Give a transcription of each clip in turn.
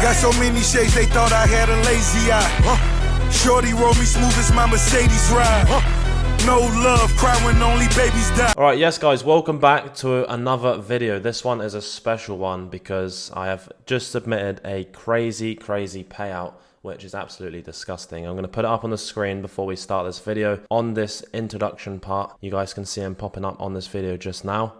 Got so many shades they thought I had a lazy eye. Shorty roll me smooth as my Mercedes ride. No love, cry when only babies die. Alright, yes guys, welcome back to another video. This one is a special one because I have just submitted a crazy payout, which is absolutely disgusting. I'm going to put it up on the screen before we start this video. On this introduction part, you guys can see him popping up on this video just now.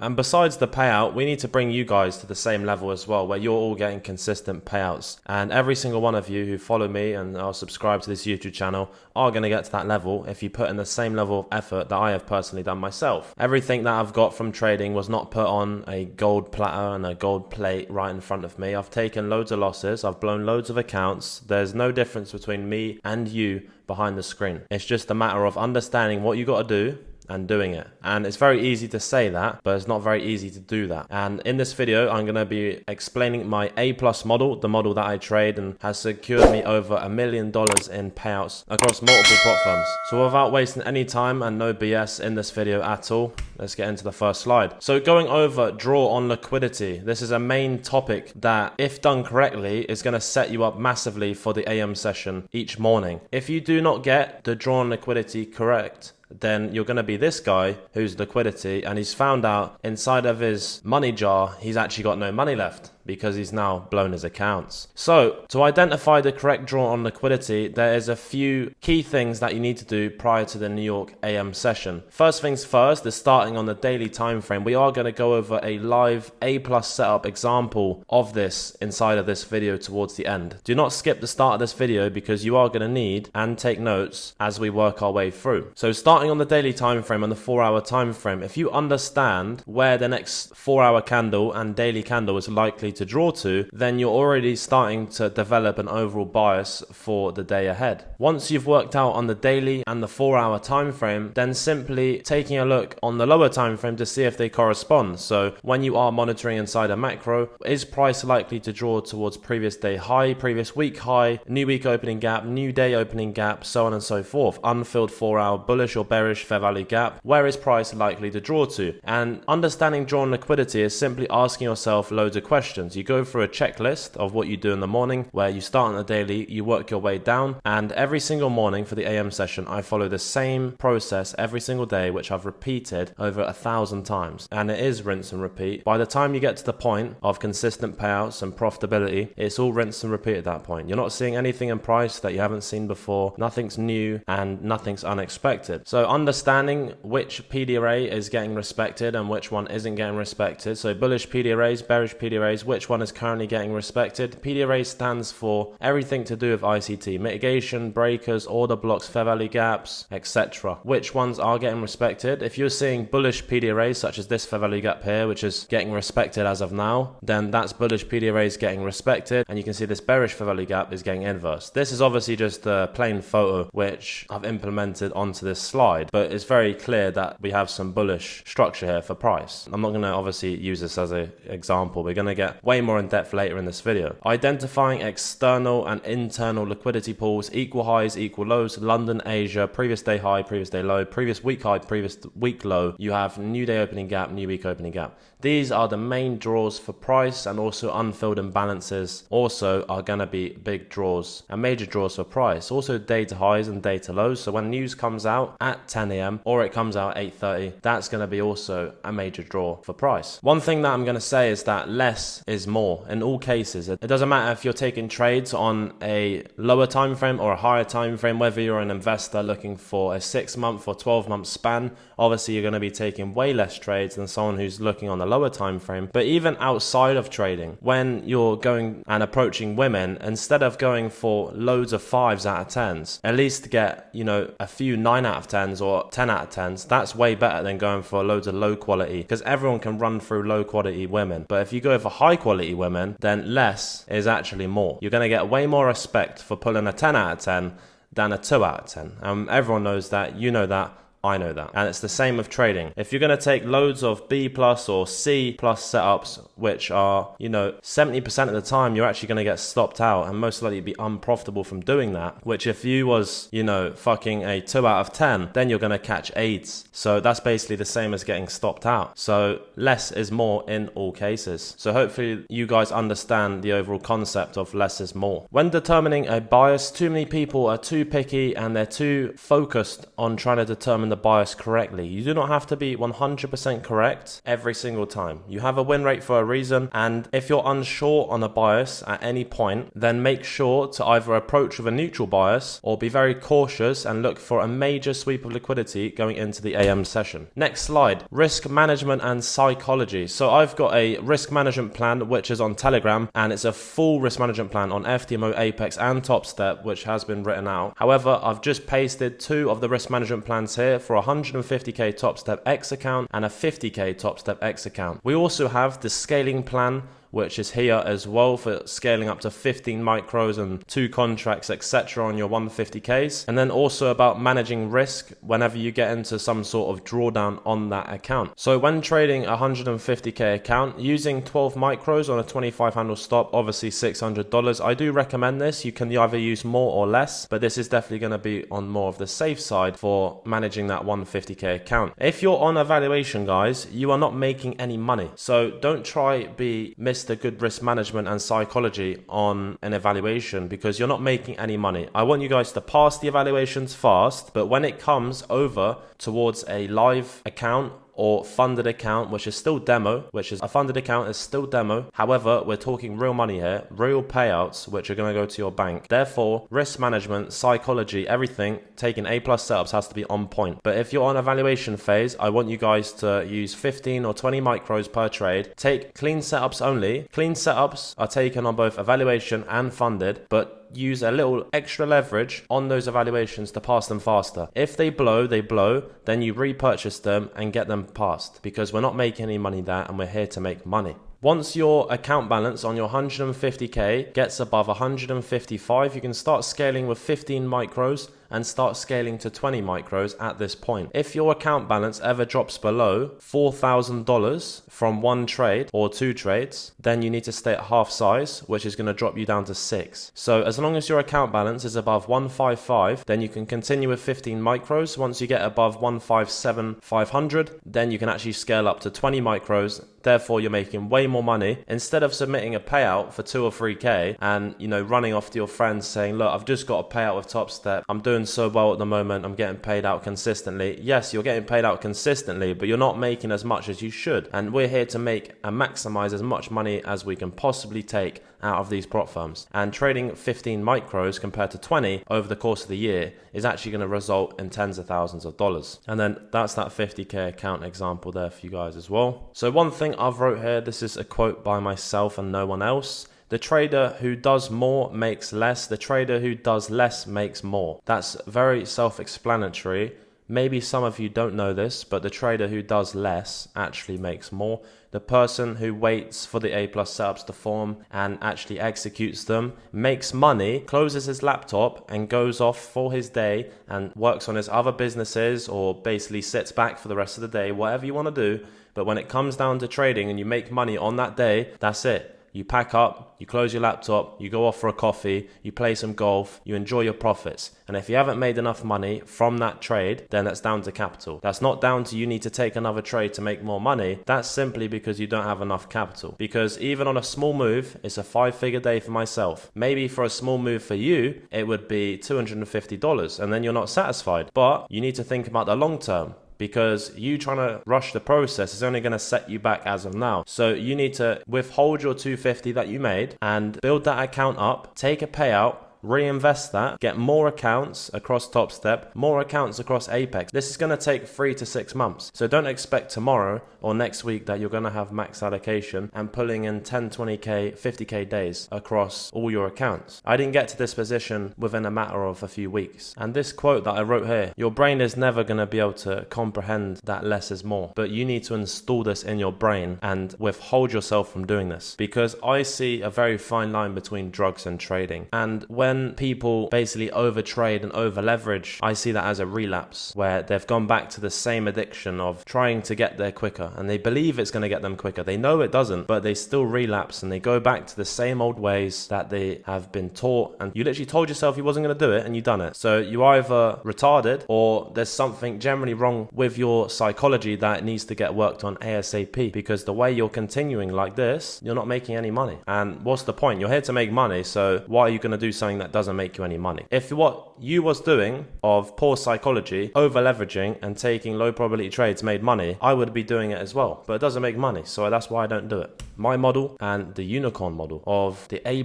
And besides the payout, we need to bring you guys to the same level as well, where you're all getting consistent payouts. And every single one of you who follow me and are subscribed to this YouTube channel are going to get to that level if you put in the same level of effort that I have personally done myself. Everything that I've got from trading was not put on a gold platter and a gold plate right in front of me. I've taken loads of losses. I've blown loads of accounts. There's no difference between me and you behind the screen. It's just a matter of understanding what you got to do and doing it. And it's very easy to say that, but it's not very easy to do that. And in this video, I'm going to be explaining my A+ model, the model that I trade and has secured me over $1 million in payouts across multiple prop firms. So without wasting any time and no BS in this video at all, let's get into the first slide. So going over draw on liquidity, this is a main topic that, if done correctly, is going to set you up massively for the AM session each morning. If you do not get the draw on liquidity correct, then you're going to be this guy who's liquidity, and he's found out inside of his money jar he's actually got no money left because he's now blown his accounts. So to identify the correct draw on liquidity, there is a few key things that you need to do prior to the New York AM session. First things first is starting on the daily time frame. We are going to go over a live A+ setup example of this inside of this video towards the end. Do not skip the start of this video because you are going to need and take notes as we work our way through. So starting on the daily time frame and the 4-hour time frame, if you understand where the next 4-hour candle and daily candle is likely to draw to, then you're already starting to develop an overall bias for the day ahead. Once you've worked out on the daily and the 4-hour time frame, then simply taking a look on the lower time frame to see if they correspond. So when you are monitoring inside a macro, is price likely to draw towards previous day high, previous week high, new week opening gap, new day opening gap, so on and so forth, unfilled 4-hour bullish or bearish fair value gap? Where is price likely to draw to? And understanding draw on liquidity is simply asking yourself loads of questions. You go through a checklist of what you do in the morning, where you start on the daily, you work your way down, and every single morning for the AM session I follow the same process every single day, which I've repeated over 1,000 times, and it is rinse and repeat. By the time you get to the point of consistent payouts and profitability, it's all rinse and repeat at that point. You're not seeing anything in price that you haven't seen before, nothing's new and nothing's unexpected. So understanding which PD array is getting respected and which one isn't getting respected. So bullish PD arrays, bearish PD arrays, which one is currently getting respected? PD array stands for everything to do with ICT, mitigation, breakers, order blocks, fair value gaps, etc. Which ones are getting respected? If you're seeing bullish PD arrays such as this fair value gap here, which is getting respected as of now, then that's bullish PD arrays getting respected, and you can see this bearish fair value gap is getting inverse. This is obviously just a plain photo which I've implemented onto this slide, but it's very clear that we have some bullish structure here for price. I'm not going to obviously use this as an example. We're going to get way more in depth later in this video. Identifying external and internal liquidity pools, equal highs, equal lows, London, Asia, previous day high, previous day low, previous week high, previous week low. You have new day opening gap, new week opening gap. These are the main draws for price, and also unfilled imbalances also are going to be big draws and major draws for price. Also data highs and data lows. So when news comes out at 10 a.m. or it comes out at 8:30, that's going to be also a major draw for price. One thing that I'm going to say is that less is more in all cases. It doesn't matter if you're taking trades on a lower time frame or a higher time frame, whether you're an investor looking for a 6-month or 12-month span. Obviously you're going to be taking way less trades than someone who's looking on the lower time frame. But even outside of trading, when you're going and approaching women, instead of going for loads of 5s out of 10s, at least get, you know, a few 9 out of 10s or 10 out of 10s. That's way better than going for loads of low quality, because everyone can run through low quality women. But if you go for high quality women, then less is actually more. You're going to get way more respect for pulling a 10 out of 10 than a 2 out of 10. Everyone knows that, you know that, I know that. And it's the same with trading. If you're going to take loads of B plus or C plus setups, which are, 70% of the time you're actually going to get stopped out and most likely be unprofitable from doing that, which if you was, fucking a 2 out of 10, then you're going to catch AIDS. So that's basically the same as getting stopped out. So less is more in all cases. So hopefully you guys understand the overall concept of less is more. When determining a bias, too many people are too picky and they're too focused on trying to determine the bias correctly. You do not have to be 100% correct every single time. You have a win rate for a reason, and if you're unsure on a bias at any point, then make sure to either approach with a neutral bias or be very cautious and look for a major sweep of liquidity going into the AM session. Next slide, risk management and psychology. So I've got a risk management plan which is on Telegram, and it's a full risk management plan on FTMO, Apex and Top Step, which has been written out. However, I've just pasted 2 of the risk management plans here for 150k Top Step X account and a 50k Top Step X account. We also have the scaling plan, which is here as well for scaling up to 15 micros and 2 contracts, etc. on your 150Ks. And then also about managing risk whenever you get into some sort of drawdown on that account. So when trading a 150K account, using 12 micros on a 25 handle stop, obviously $600. I do recommend this. You can either use more or less, but this is definitely going to be on more of the safe side for managing that 150K account. If you're on evaluation, guys, you are not making any money. So don't try be Mr. Good risk management and psychology on an evaluation, because you're not making any money. I want you guys to pass the evaluations fast, but when it comes over towards a live account or funded account, which is still demo, which is a funded account is still demo. However, we're talking real money here, real payouts, which are going to go to your bank. Therefore, risk management, psychology, everything, taking A plus setups has to be on point. But if you're on evaluation phase, I want you guys to use 15 or 20 micros per trade. Take clean setups only. Clean setups are taken on both evaluation and funded, but use a little extra leverage on those evaluations to pass them faster. If they blow, then you repurchase them and get them passed, because we're not making any money there and we're here to make money. Once your account balance on your 150k gets above 155, you can start scaling with 15 micros and start scaling to 20 micros at this point. If your account balance ever drops below $4,000 from 1 trade or 2 trades, then you need to stay at half size, which is going to drop you down to 6. So as long as your account balance is above 155, then you can continue with 15 micros. Once you get above 157,500, then you can actually scale up to 20 micros. Therefore, you're making way more money. Instead of submitting a payout for 2 or 3k and, running off to your friends saying, look, I've just got a payout with Top Step. I'm doing so well at the moment. I'm getting paid out consistently. Yes, you're getting paid out consistently, but you're not making as much as you should. And we're here to make and maximize as much money as we can possibly take out of these prop firms. And trading 15 micros compared to 20 over the course of the year is actually going to result in tens of thousands of dollars. And then that's that 50k account example there for you guys as well. So one thing I've wrote here, this is a quote by myself and no one else. The trader who does more makes less. The trader who does less makes more. That's very self-explanatory. Maybe some of you don't know this, but the trader who does less actually makes more. The person who waits for the A plus setups to form and actually executes them makes money, closes his laptop and goes off for his day and works on his other businesses, or basically sits back for the rest of the day, whatever you want to do. But when it comes down to trading and you make money on that day, that's it. You pack up, you close your laptop, you go off for a coffee, you play some golf, you enjoy your profits. And if you haven't made enough money from that trade, then that's down to capital. That's not down to you need to take another trade to make more money. That's simply because you don't have enough capital. Because even on a small move, it's a 5-figure day for myself. Maybe for a small move for you, it would be $250, and then you're not satisfied. But you need to think about the long term, because you trying to rush the process is only going to set you back as of now. So you need to withhold your $250 that you made and build that account up, take a payout, reinvest that, get more accounts across Top Step, more accounts across Apex. This is going to take 3 to 6 months. So don't expect tomorrow or next week that you're going to have max allocation and pulling in 10, 20k, 50k days across all your accounts. I didn't get to this position within a matter of a few weeks. And this quote that I wrote here, your brain is never going to be able to comprehend that less is more, but you need to install this in your brain and withhold yourself from doing this, because I see a very fine line between drugs and trading. And when when people basically overtrade and over leverage, I see that as a relapse where they've gone back to the same addiction of trying to get there quicker, and they believe it's going to get them quicker. They know it doesn't, but they still relapse and they go back to the same old ways that they have been taught, and you literally told yourself you wasn't going to do it and you done it. So you either retarded or there's something generally wrong with your psychology that needs to get worked on ASAP, because the way you're continuing like this, you're not making any money. And what's the point? You're here to make money, so why are you going to do something that doesn't make you any money? If what you was doing of poor psychology, over leveraging and taking low probability trades made money, I would be doing it as well, but it doesn't make money, so that's why I don't do it. My model and the unicorn model of the A+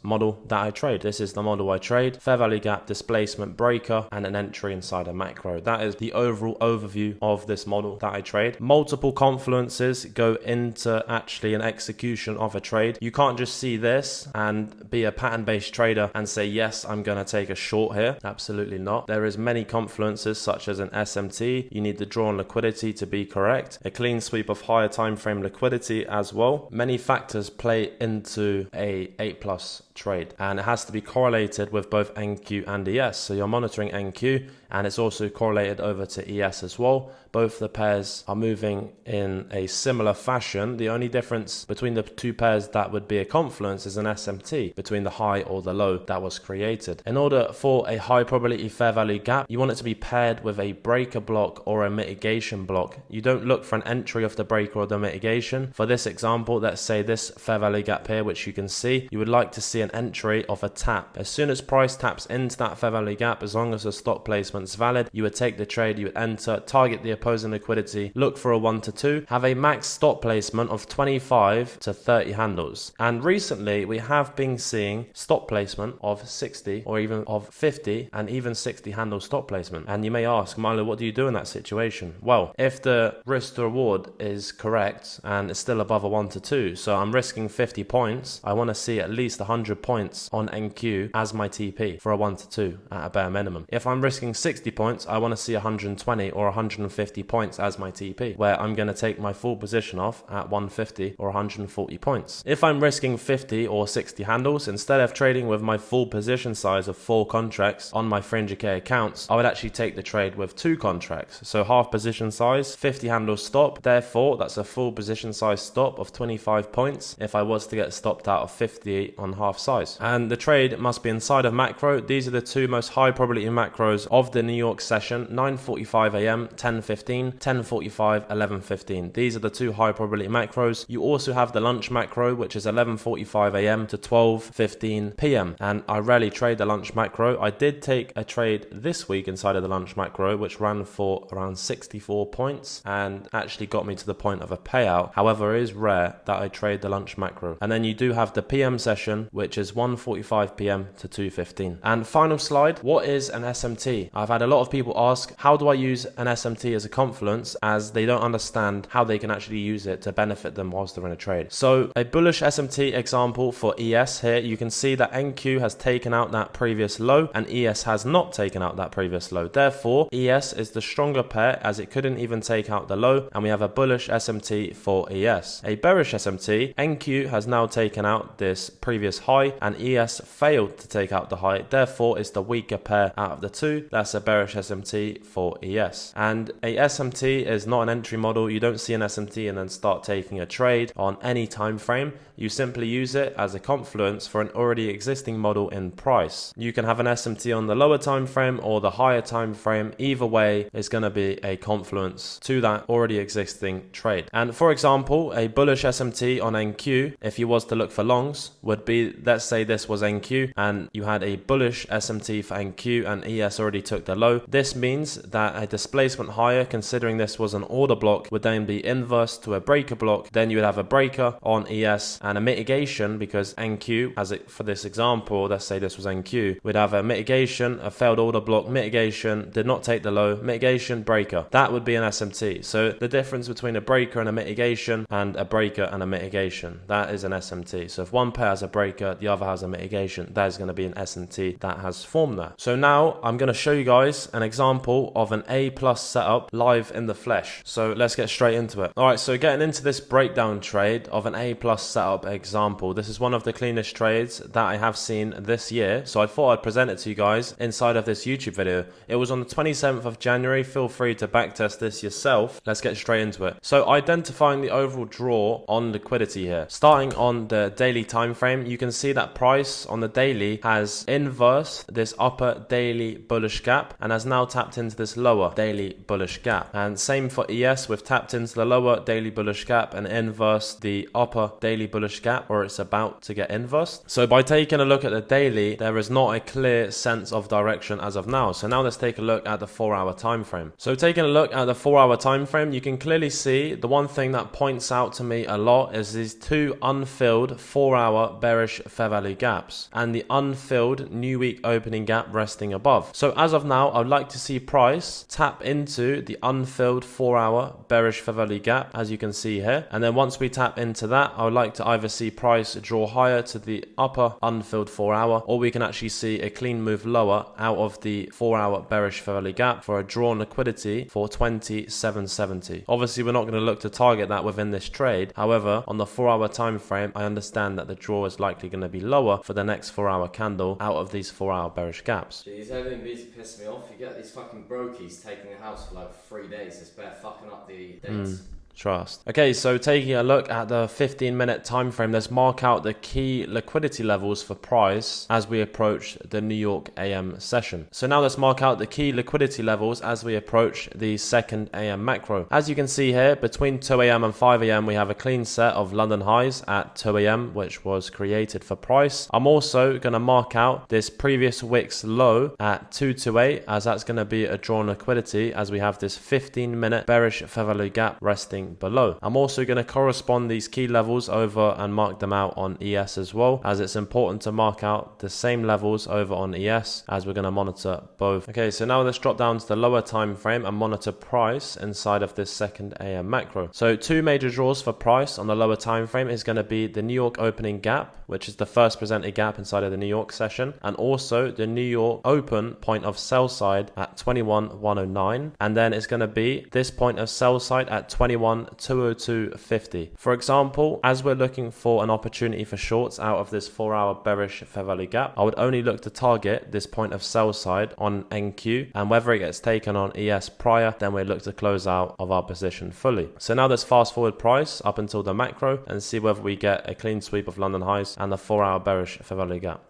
model that I trade. This is the model I trade: fair value gap, displacement, breaker, and an entry inside a macro. That is the overall overview of this model that I trade. Multiple confluences go into actually an execution of a trade. You can't just see this and be a pattern-based trader and say, yes, I'm going to take a short here. Absolutely not. There is many confluences such as an SMT. You need the draw on liquidity to be correct. A clean sweep of higher time frame liquidity as well. Many factors play into a 8+ trade, and it has to be correlated with both NQ and ES. So you're monitoring NQ, and it's also correlated over to ES as well. Both the pairs are moving in a similar fashion. The only difference between the two pairs that would be a confluence is an SMT between the high or the low that was created. In order for a high probability fair value gap, you want it to be paired with a breaker block or a mitigation block. You don't look for an entry of the breaker or the mitigation. For this example, let's say this fair value gap here, which you can see, you would like to see an entry of a tap. As soon as price taps into that fair value gap, as long as the stop placement's valid, you would take the trade, you would enter, target the opposing liquidity, look for a 1 to 2, have a max stop placement of 25 to 30 handles. And recently we have been seeing stop placement of 60 or even of 50 and even 60 handle stop placement. And you may ask, Milo, what do you do in that situation? Well, if the risk to reward is correct and it's still above a 1 to 2, so I'm risking 50 points, I want to see at least 100 points on NQ as my TP for a 1 to 2 at a bare minimum. If I'm risking 60 points, I want to see 120 or 150 points as my TP, where I'm going to take my full position off at 150 or 140 points. If I'm risking 50 or 60 handles, instead of trading with my full position size of 4 contracts on my 300k accounts, I would actually take the trade with 2 contracts. So half position size, 50 handles stop. Therefore, that's a full position size stop of 25 points if I was to get stopped out of 50 on half size. And the trade must be inside of macro. These are the 2 most high probability macros of the New York session: 9:45 a.m., 10:15, 10:45, 11:15. These are the 2 high probability macros. You also have the lunch macro, which is 11:45 a.m. to 12:15 p.m. And I rarely trade the lunch macro. I did take a trade this week inside of the lunch macro, which ran for around 64 points and actually got me to the point of a payout. However, it is rare that I trade the lunch macro. And then you do have the PM session, which is 1:45 p.m. to 2:15. And final slide, what is an SMT? I've had a lot of people ask, how do I use an SMT as a confluence, as they don't understand how they can actually use it to benefit them whilst they're in a trade. So a bullish SMT example for ES here, you can see that NQ has taken out that previous low and ES has not taken out that previous low. Therefore, ES is the stronger pair as it couldn't even take out the low, and we have a bullish SMT for ES. A bearish SMT, NQ has now taken out this previous high and ES failed to take out the high. Therefore, it's the weaker pair out of the 2. That's a bearish SMT for ES. And a SMT is not an entry model. You don't see an SMT and then start taking a trade on any time frame. You simply use it as a confluence for an already existing model in price. You can have an SMT on the lower time frame or the higher time frame. Either way, it's going to be a confluence to that already existing trade. And for example, a bullish SMT on NQ, if you was to look for longs, would be, let's say this was NQ and you had a bullish SMT for NQ and ES already took the low. This means that a displacement higher, considering this was an order block, would then be inverse to a breaker block. Then you would have a breaker on ES and a mitigation, because NQ, as it for this example, let's say this was NQ, we'd have a mitigation, a failed order block, mitigation, did not take the low, mitigation, breaker. That would be an SMT. So the difference between a breaker and a mitigation and a breaker and a mitigation, that is an SMT. So if one pair has a breaker, the other has a mitigation. There's going to be an S&T that has formed there. So now I'm going to show you guys an example of an A plus setup live in the flesh. So let's get straight into it. All right, so getting into this breakdown trade of an A plus setup example. This is one of the cleanest trades that I have seen this year. So I thought I'd present it to you guys inside of this YouTube video. It was on the 27th of January. Feel free to backtest this yourself. Let's get straight into it. So identifying the overall draw on liquidity here. Starting on the daily time frame, you can see that price on the daily has inversed this upper daily bullish gap and has now tapped into this lower daily bullish gap. And same for ES, we've tapped into the lower daily bullish gap and inversed the upper daily bullish gap, or it's about to get inversed. So by taking a look at the daily, there is not a clear sense of direction as of now. So now let's take a look at the 4-hour time frame. So taking a look at the 4-hour time frame, you can clearly see the one thing that points out to me a lot is these two unfilled 4-hour bearish fair value gaps and the unfilled new week opening gap resting above. So as of now, I would like to see price tap into the unfilled 4-hour bearish fair value gap, as you can see here. And then once we tap into that, I would like to either see price draw higher to the upper unfilled 4-hour, or we can actually see a clean move lower out of the 4-hour bearish fair value gap for a drawn liquidity for 2770. Obviously, we're not going to look to target that within this trade. However, on the 4-hour time frame, I understand that the draw is likely going to be lower for the next 4-hour candle out of these 4-hour bearish gaps. Jeez, everything busy piss me off. You get these fucking brokies taking the house for like 3 days. It's bare fucking up the dates. Trust. Okay, so taking a look at the 15-minute time frame, let's mark out the key liquidity levels for price as we approach the New York AM session. So now let's mark out the key liquidity levels as we approach the second AM macro. As you can see here, between 2 AM and 5 AM, we have a clean set of London highs at 2 AM, which was created for price. I'm also going to mark out this previous wicks low at 228, as that's going to be a drawn liquidity as we have this 15-minute bearish fair value gap resting below. I'm also going to correspond these key levels over and mark them out on ES as well, as it's important to mark out the same levels over on ES as we're going to monitor both. Okay, so now let's drop down to the lower time frame and monitor price inside of this second AM macro. So two major draws for price on the lower time frame is going to be the New York opening gap, which is the first presented gap inside of the New York session, and also the New York open point of sell side at 21,109, and then it's going to be this point of sell side at 21,202.50. For example, as we're looking for an opportunity for shorts out of this 4-hour bearish fair value gap, I would only look to target this point of sell side on NQ, and whether it gets taken on ES prior, then we look to close out of our position fully. So now let's fast forward price up until the macro and see whether we get a clean sweep of London highs and the 4-hour bearish fair value gap.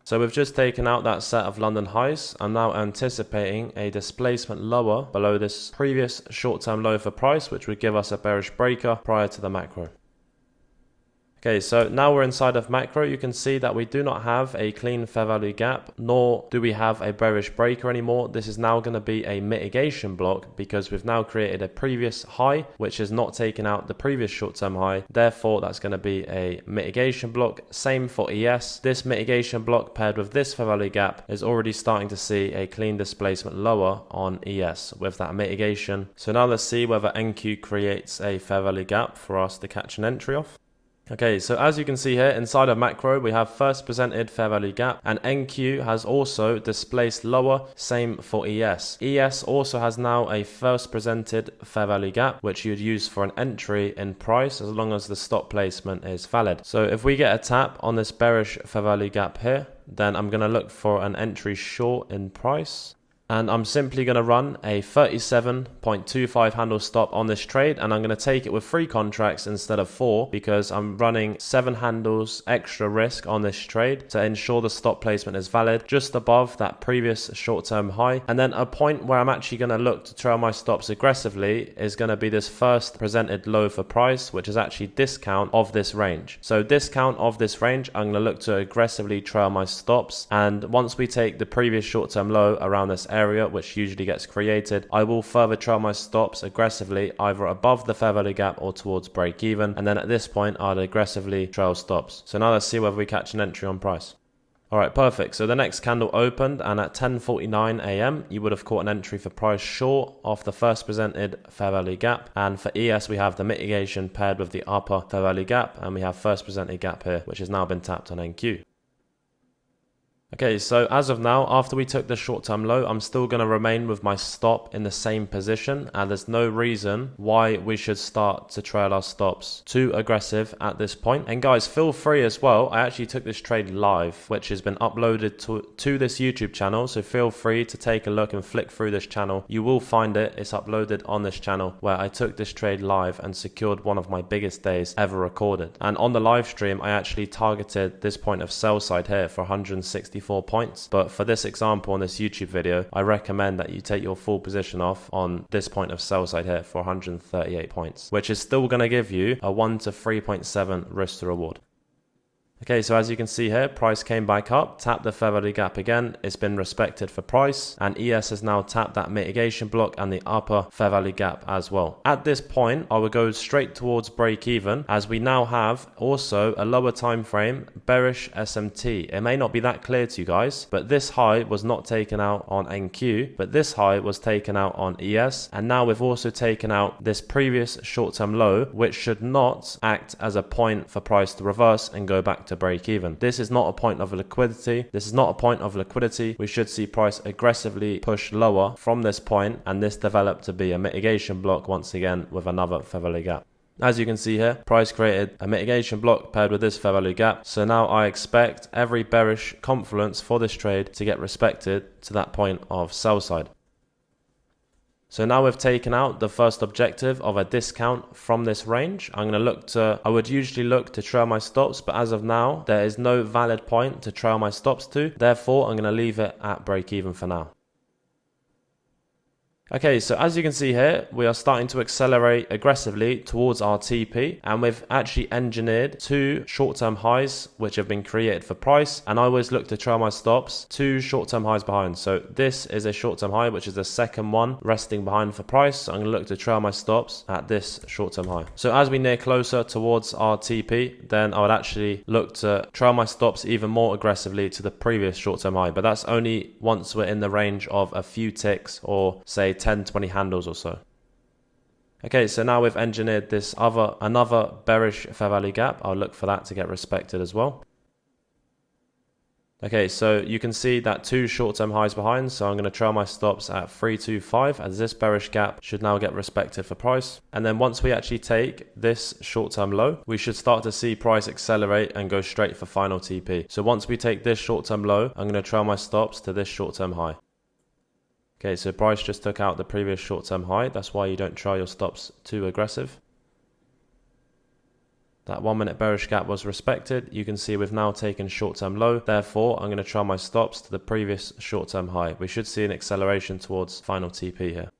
So we've just taken out that set of London highs. I'm now anticipating a displacement lower below this previous short-term low for price, which would give us a bearish breaker prior to the macro. Okay, so now we're inside of macro. You can see that we do not have a clean fair value gap, nor do we have a bearish breaker anymore. This is now going to be a mitigation block because we've now created a previous high, which is not taking out the previous short-term high. Therefore, that's going to be a mitigation block. Same for ES. This mitigation block paired with this fair value gap is already starting to see a clean displacement lower on ES with that mitigation. So now let's see whether NQ creates a fair value gap for us to catch an entry off. Okay, so as you can see here, inside of macro, we have first presented fair value gap, and NQ has also displaced lower, same for ES. ES also has now a first presented fair value gap, which you'd use for an entry in price as long as the stop placement is valid. So if we get a tap on this bearish fair value gap here, then I'm going to look for an entry short in price. And I'm simply going to run a 37.25 handle stop on this trade, and I'm going to take it with 3 contracts instead of 4 because I'm running 7 handles extra risk on this trade to ensure the stop placement is valid just above that previous short-term high. And then a point where I'm actually going to look to trail my stops aggressively is going to be this first presented low for price, which is actually discount of this range. So discount of this range, I'm going to look to aggressively trail my stops, and once we take the previous short-term low around this area, which usually gets created, I will further trail my stops aggressively either above the fair value gap or towards break even, and then at this point I'd aggressively trail stops. So now let's see whether we catch an entry on price. Alright, perfect. So the next candle opened, and at 10:49 a.m. you would have caught an entry for price short of the first presented fair value gap. And for ES we have the mitigation paired with the upper fair value gap, and we have first presented gap here, which has now been tapped on NQ. Okay, so as of now, after we took the short-term low, I'm still going to remain with my stop in the same position, and there's no reason why we should start to trail our stops too aggressive at this point. And guys, feel free as well. I actually took this trade live, which has been uploaded to this YouTube channel, so feel free to take a look and flick through this channel. You will find it. It's uploaded on this channel where I took this trade live and secured one of my biggest days ever recorded. And on the live stream, I actually targeted this point of sell side here for 164 points, but for this example on this YouTube video, I recommend that you take your full position off on this point of sell side here for 138 points, which is still going to give you a 1 to 3.7 risk to reward. Okay, so as you can see here, price came back up, tapped the fair value gap again. It's been respected for price, and ES has now tapped that mitigation block and the upper fair value gap as well. At this point, I would go straight towards break even, as we now have also a lower time frame bearish SMT. It may not be that clear to you guys, but this high was not taken out on NQ, but this high was taken out on ES, and now we've also taken out this previous short-term low, which should not act as a point for price to reverse and go back to break even. This is not a point of liquidity. This is not a point of liquidity. We should see price aggressively push lower from this point, and this develop to be a mitigation block once again with another fair value gap. As you can see here, price created a mitigation block paired with this fair value gap. So now I expect every bearish confluence for this trade to get respected to that point of sell side. So now we've taken out the first objective of a discount from this range. I would usually look to trail my stops, but as of now, there is no valid point to trail my stops to. Therefore, I'm going to leave it at break even for now. Okay, so as you can see here, we are starting to accelerate aggressively towards our TP, and we've actually engineered two short-term highs which have been created for price, and I always look to trail my stops two short-term highs behind. So this is a short-term high, which is the second one resting behind for price. So I'm going to look to trail my stops at this short-term high. So as we near closer towards our TP, then I would actually look to trail my stops even more aggressively to the previous short-term high, but that's only once we're in the range of a few ticks, or say 10-20 handles or so. Okay, so now we've engineered this another bearish fair value gap. I'll look for that to get respected as well. Okay, so you can see that two short-term highs behind, so I'm going to trail my stops at 325, as this bearish gap should now get respected for price. And then once we actually take this short-term low, we should start to see price accelerate and go straight for final TP. So once we take this short-term low, I'm going to trail my stops to this short-term high. Okay, so price just took out the previous short-term high. That's why you don't trail your stops too aggressive. That 1 minute bearish gap was respected. You can see we've now taken short-term low. Therefore, I'm going to trail my stops to the previous short-term high. We should see an acceleration towards final TP here.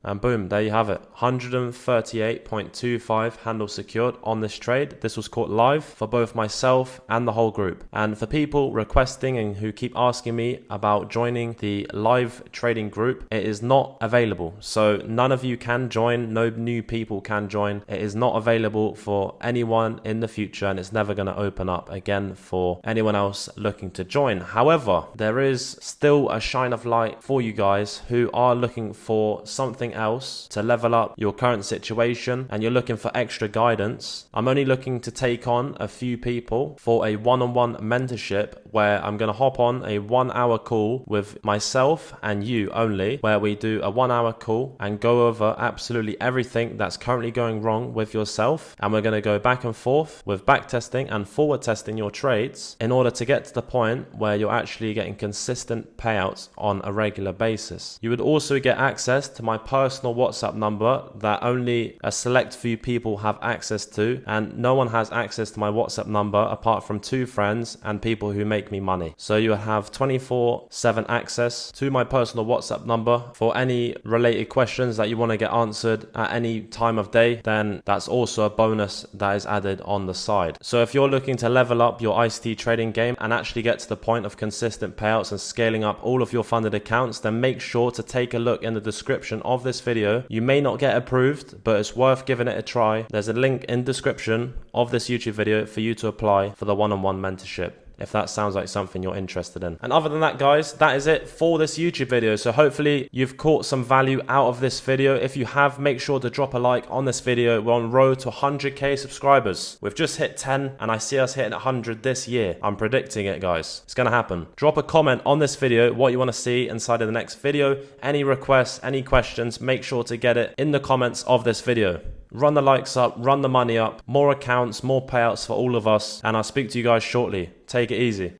And boom, there you have it. 138.25 handles secured on this trade. This was caught live for both myself and the whole group. And for people requesting and who keep asking me about joining the live trading group, it is not available. So none of you can join. No new people can join. It is not available for anyone in the future, and it's never going to open up again for anyone else looking to join. However, there is still a shine of light for you guys who are looking for something else to level up your current situation, and you're looking for extra guidance. I'm only looking to take on a few people for a one-on-one mentorship, where I'm going to hop on a 1 hour call with myself and you only, where we do a 1 hour call and go over absolutely everything that's currently going wrong with yourself, and we're going to go back and forth with back testing and forward testing your trades in order to get to the point where you're actually getting consistent payouts on a regular basis. You would also get access to my personal WhatsApp number that only a select few people have access to, and no one has access to my WhatsApp number apart from 2 friends and people who make me money. So you have 24/7 access to my personal WhatsApp number for any related questions that you want to get answered at any time of day. Then that's also a bonus that is added on the side. So if you're looking to level up your ICT trading game and actually get to the point of consistent payouts and scaling up all of your funded accounts, then make sure to take a look in the description of this video. You may not get approved, but it's worth giving it a try. There's a link in description of this YouTube video for you to apply for the one-on-one mentorship. if that sounds like something you're interested in. And other than that, guys, that is it for this YouTube video. So hopefully you've caught some value out of this video. If you have, make sure to drop a like on this video. We're on road to 100k subscribers. We've just hit 10 and I see us hitting 100 this year. I'm predicting it, guys. It's gonna happen. Drop a comment on this video what you want to see inside of the next video. Any requests, any questions, make sure to get it in the comments of this video. Run the likes up, run the money up, more accounts, more payouts for all of us, and I'll speak to you guys shortly. Take it easy.